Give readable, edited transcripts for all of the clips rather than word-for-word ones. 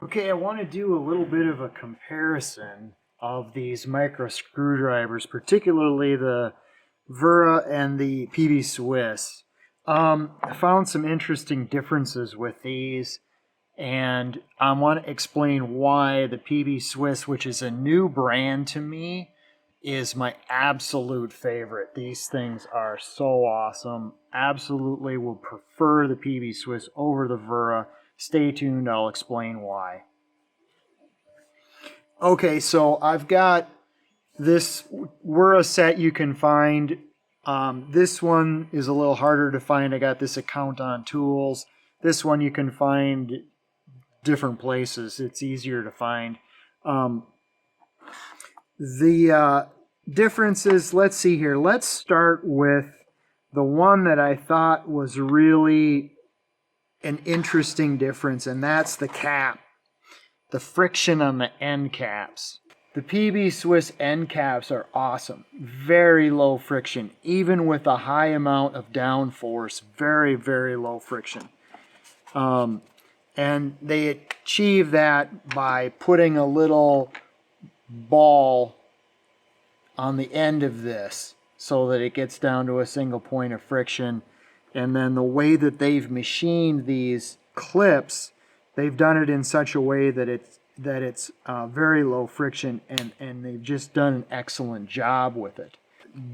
Okay, I want to do a little bit of a comparison of these micro screwdrivers, particularly the Wera and the PBSwiss. I found some interesting differences with these, and I want to explain why the PBSwiss, which is a new brand to me, is my absolute favorite. These things are so awesome. Absolutely will prefer the PBSwiss over the Wera. Stay tuned, I'll explain why. Okay, so I've got this Wera set you can find. This one is a little harder to find. I got this account on Tools. This one you can find different places. It's easier to find. The differences, let's see here. Let's start with the one that I thought was really an interesting difference, and that's the cap. The friction on the end caps. The PBSwiss end caps are awesome. Very low friction, even with a high amount of downforce. Very, very low friction. And they achieve that by putting a little ball on the end of this so that it gets down to a single point of friction. And then the way that they've machined these clips, they've done it in such a way that it's very low friction, and they've just done an excellent job with it.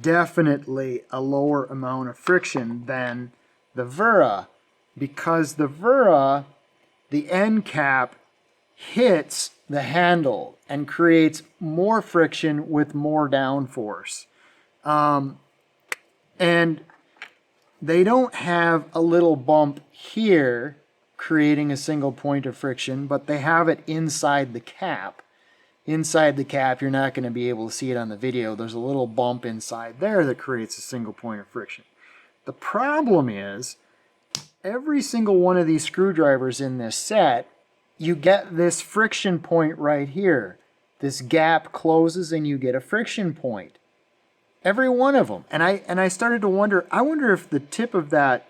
Definitely a lower amount of friction than the Wera, because the Wera, the end cap hits the handle and creates more friction with more downforce. And they don't have a little bump here creating a single point of friction, but they have it inside the cap. Inside the cap, you're not going to be able to see it on the video. There's a little bump inside there that creates a single point of friction. The problem is, every single one of these screwdrivers in this set, you get this friction point right here. This gap closes and you get a friction point. Every one of them. And I started to wonder, I wonder if the tip of that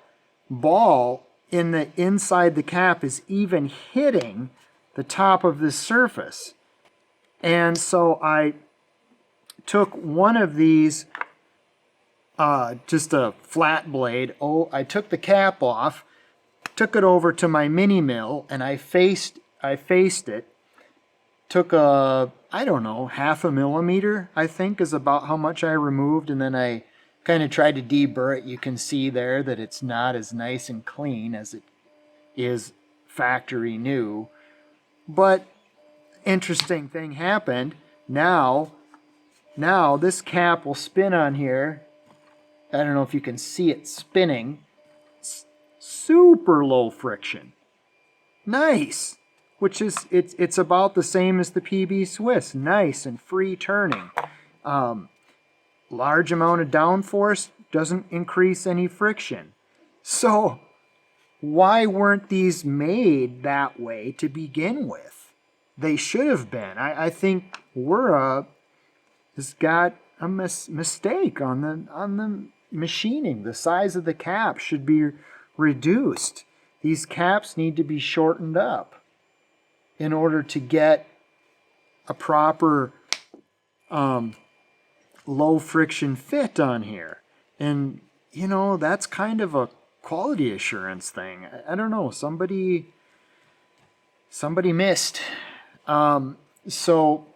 ball in the inside the cap is even hitting the top of this surface. And so I took one of these, just a flat blade. I took the cap off, took it over to my mini mill, and I faced it. Took I don't know, 1/2 millimeter, I think, is about how much I removed, and then I kind of tried to deburr it. You can see there that it's not as nice and clean as it is factory new. But interesting thing happened. Now this cap will spin on here. I don't know if you can see it spinning. Super low friction. Nice. Which is, it's about the same as the PBSwiss. Nice and free turning. Large amount of downforce doesn't increase any friction. So why weren't these made that way to begin with? They should have been. I think Wera has got a mistake on the machining. The size of the cap should be reduced. These caps need to be shortened up in order to get a proper low friction fit on here. And you know, that's kind of a quality assurance thing. I don't know, somebody missed. So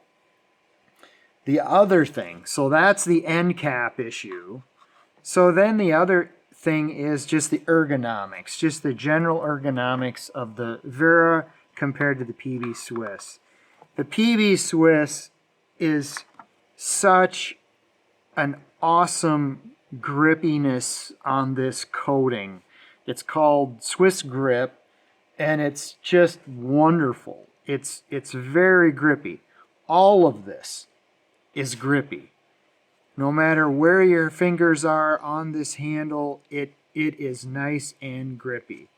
the other thing, so that's the end cap issue. So then the other thing is just the ergonomics, just the general ergonomics of the Wera compared to the PBSwiss. The PBSwiss is such an awesome grippiness on this coating. It's called Swiss Grip, and it's just wonderful. It's very grippy. All of this is grippy. No matter where your fingers are on this handle, it is nice and grippy.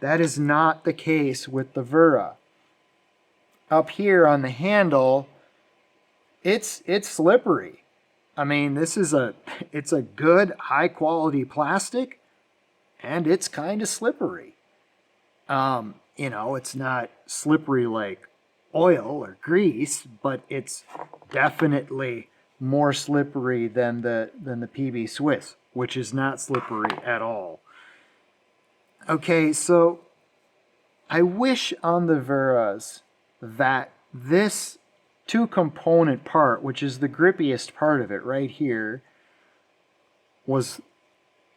That is not the case with the Wera. Up here on the handle, it's slippery. I mean, it's a good high quality plastic, and it's kind of slippery. you know, it's not slippery like oil or grease, but it's definitely more slippery than the PB Swiss, which is not slippery at all. Okay, so I wish on the Veras that this two-component part, which is the grippiest part of it right here, was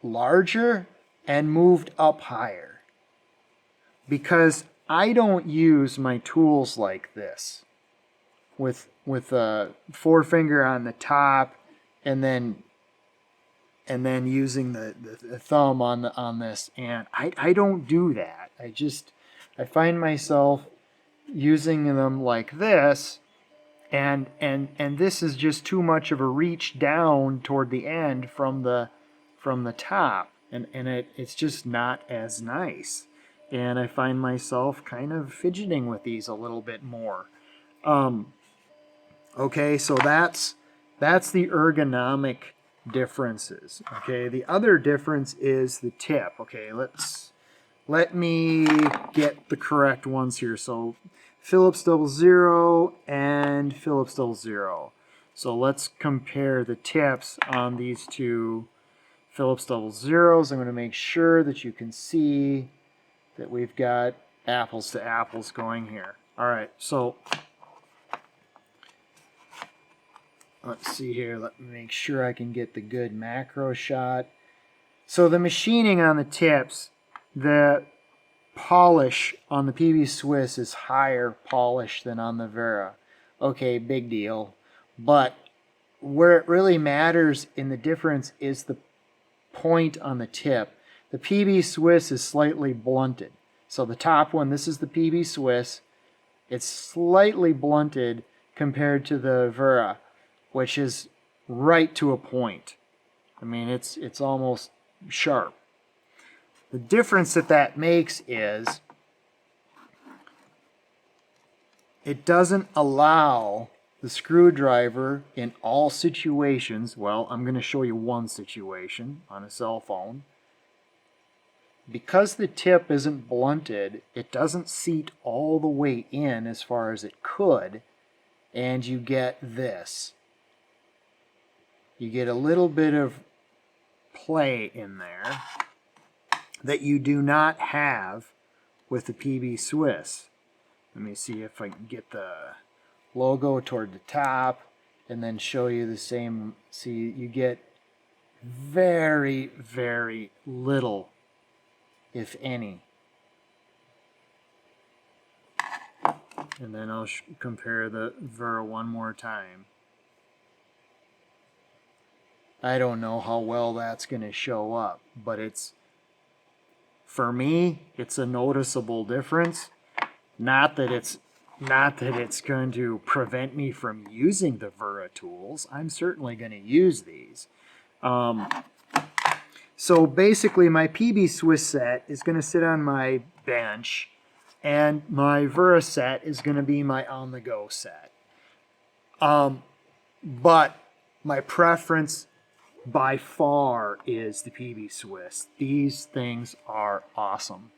larger and moved up higher, because I don't use my tools like this with a forefinger on the top and then using the thumb on this, and I don't do that. I find myself using them like this, and this is just too much of a reach down toward the end from the top, and it's just not as nice. And I find myself kind of fidgeting with these a little bit more. Okay, so that's the ergonomic differences. Okay, the other difference is the tip. Okay, let me get the correct ones here. So Phillips 00 and Phillips 00. So let's compare the tips on these two Phillips 00s. I'm going to make sure that you can see that we've got apples to apples going here. All right, so let's see here. Let me make sure I can get the good macro shot. So the machining on the tips, the polish on the PB Swiss is higher polish than on the Wera. Okay, big deal. But where it really matters in the difference is the point on the tip. The PB Swiss is slightly blunted. So the top one, this is the PB Swiss. It's slightly blunted compared to the Wera, which is right to a point. I mean, it's almost sharp. The difference that makes is it doesn't allow the screwdriver in all situations. Well, I'm going to show you one situation on a cell phone. Because the tip isn't blunted, it doesn't seat all the way in as far as it could, and you get this. You get a little bit of play in there that you do not have with the PB Swiss. Let me see if I can get the logo toward the top and then show you the same. See, you get very, very little, if any. And then I'll compare the Wera one more time. I don't know how well that's going to show up, but for me, it's a noticeable difference. Not that it's going to prevent me from using the Wera tools. I'm certainly going to use these. So basically, my PB Swiss set is going to sit on my bench, and my Wera set is going to be my on-the-go set. But my preference by far is the PB Swiss. These things are awesome.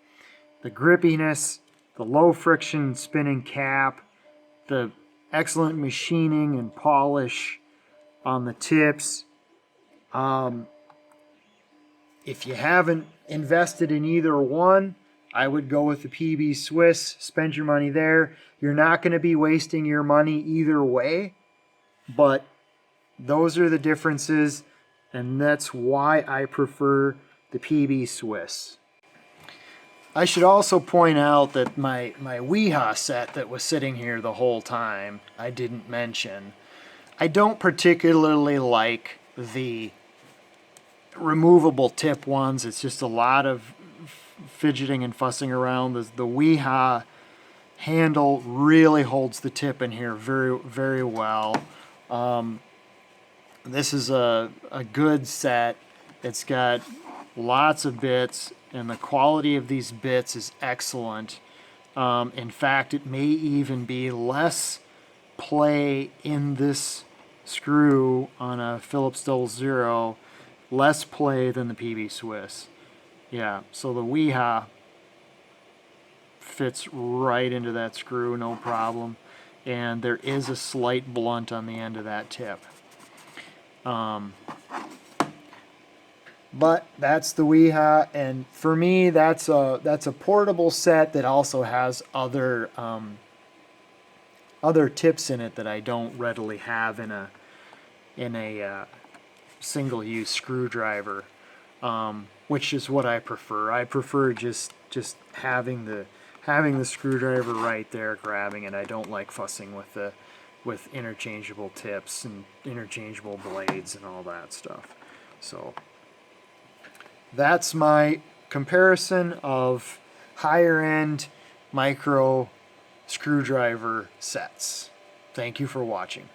The grippiness, the low friction spinning cap, the excellent machining and polish on the tips. If you haven't invested in either one, I would go with the PB Swiss. Spend your money there. You're not going to be wasting your money either way, but those are the differences, and that's why I prefer the PB Swiss. I should also point out that my Weha set that was sitting here the whole time, I didn't mention. I don't particularly like the removable tip ones. It's just a lot of fidgeting and fussing around. The Weha handle really holds the tip in here very, very well. This is a good set. It's got lots of bits, and the quality of these bits is excellent. In fact, it may even be less play in this screw on a Phillips 00, less play than the PB Swiss. Yeah, so the Weha fits right into that screw, no problem. And there is a slight blunt on the end of that tip. But that's the Weha, and for me, that's a portable set that also has other other tips in it that I don't readily have in a single-use screwdriver, which is what I prefer. I prefer just having the screwdriver right there, grabbing it. I don't like fussing with interchangeable tips and interchangeable blades and all that stuff. So that's my comparison of higher end micro screwdriver sets. Thank you for watching.